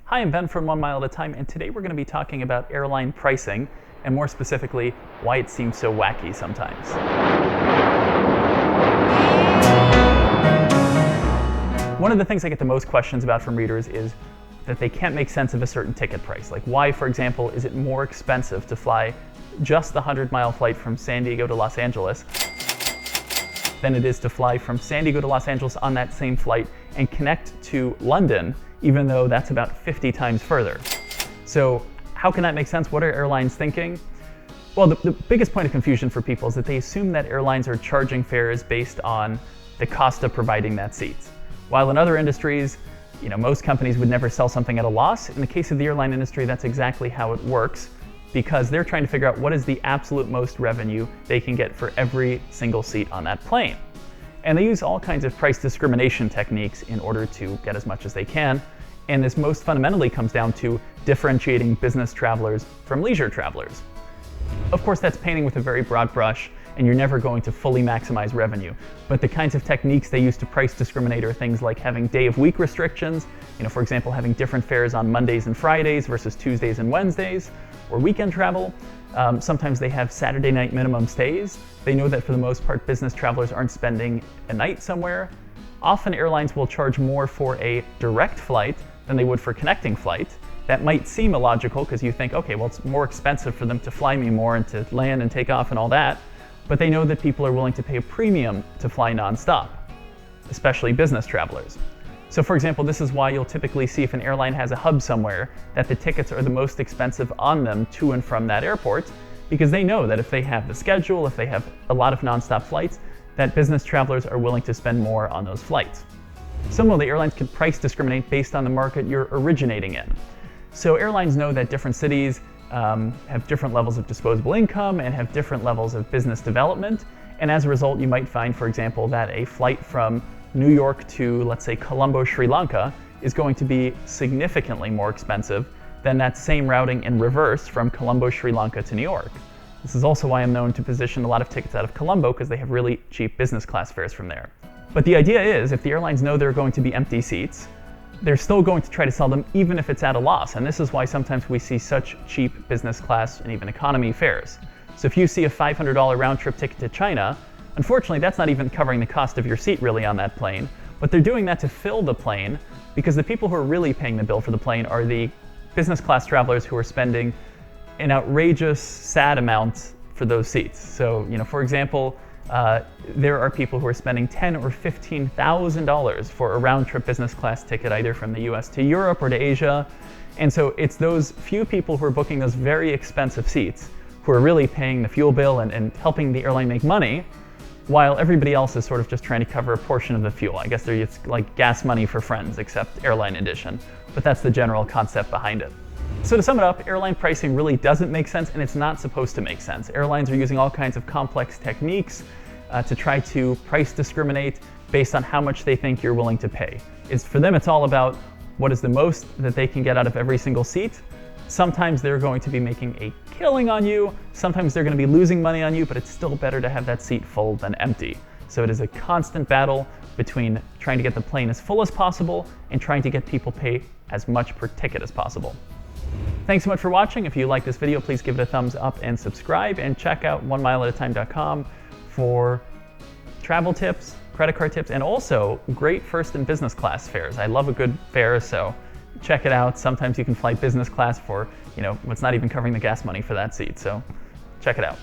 Hi, I'm Ben from 1 Mile at a Time, and today we're going to be talking about airline pricing, and more specifically, why it seems so wacky sometimes. One of the things I get the most questions about from readers is that they can't make sense of a certain ticket price. Like why, for example, is it more expensive to fly just the 100-mile flight from San Diego to Los Angeles than it is to fly from San Diego to Los Angeles on that same flight and connect to London, even though that's about 50 times further. So how can that make sense? What are airlines thinking? Well, the biggest point of confusion for people is that they assume that airlines are charging fares based on the cost of providing that seat. While in other industries, most companies would never sell something at a loss. In the case of the airline industry, that's exactly how it works, because they're trying to figure out what is the absolute most revenue they can get for every single seat on that plane. And they use all kinds of price discrimination techniques in order to get as much as they can. And this most fundamentally comes down to differentiating business travelers from leisure travelers. Of course, that's painting with a very broad brush, and you're never going to fully maximize revenue. But the kinds of techniques they use to price discriminate are things like having day-of-week restrictions, for example, having different fares on Mondays and Fridays versus Tuesdays and Wednesdays, or weekend travel. Sometimes they have Saturday night minimum stays. They know that for the most part, business travelers aren't spending a night somewhere. Often airlines will charge more for a direct flight than they would for connecting flight. That might seem illogical because you think, okay, well, it's more expensive for them to fly me more and to land and take off and all that. But they know that people are willing to pay a premium to fly nonstop, especially business travelers. So for example, this is why you'll typically see if an airline has a hub somewhere that the tickets are the most expensive on them to and from that airport, because they know that if they have the schedule, if they have a lot of nonstop flights, that business travelers are willing to spend more on those flights. Similarly, airlines can price discriminate based on the market you're originating in. So airlines know that different cities have different levels of disposable income and have different levels of business development. And as a result, you might find, for example, that a flight from New York to, let's say, Colombo, Sri Lanka is going to be significantly more expensive than that same routing in reverse from Colombo, Sri Lanka to New York. This is also why I'm known to position a lot of tickets out of Colombo, because they have really cheap business class fares from there. But the idea is, if the airlines know there are going to be empty seats, they're still going to try to sell them even if it's at a loss. And this is why sometimes we see such cheap business class and even economy fares. So if you see a $500 round trip ticket to China, unfortunately that's not even covering the cost of your seat really on that plane, but they're doing that to fill the plane, because the people who are really paying the bill for the plane are the business class travelers who are spending an outrageous, sad amount for those seats. So, for example, there are people who are spending $10,000 or $15,000 for a round-trip business class ticket, either from the US to Europe or to Asia. And so it's those few people who are booking those very expensive seats who are really paying the fuel bill and helping the airline make money, while everybody else is sort of just trying to cover a portion of the fuel. I guess it's like gas money for friends, except airline edition. But that's the general concept behind it. So to sum it up, airline pricing really doesn't make sense, and it's not supposed to make sense. Airlines are using all kinds of complex techniques to try to price discriminate based on how much they think you're willing to pay. For them, it's all about what is the most that they can get out of every single seat. Sometimes they're going to be making a killing on you, sometimes they're going to be losing money on you, but it's still better to have that seat full than empty. So it is a constant battle between trying to get the plane as full as possible and trying to get people pay as much per ticket as possible. Thanks so much for watching. If you like this video, please give it a thumbs up and subscribe, and check out 1mileatatime.com for travel tips, credit card tips, and also great first and business class fares. I love a good fare, so check it out. Sometimes you can fly business class for, what's not even covering the gas money for that seat, so check it out.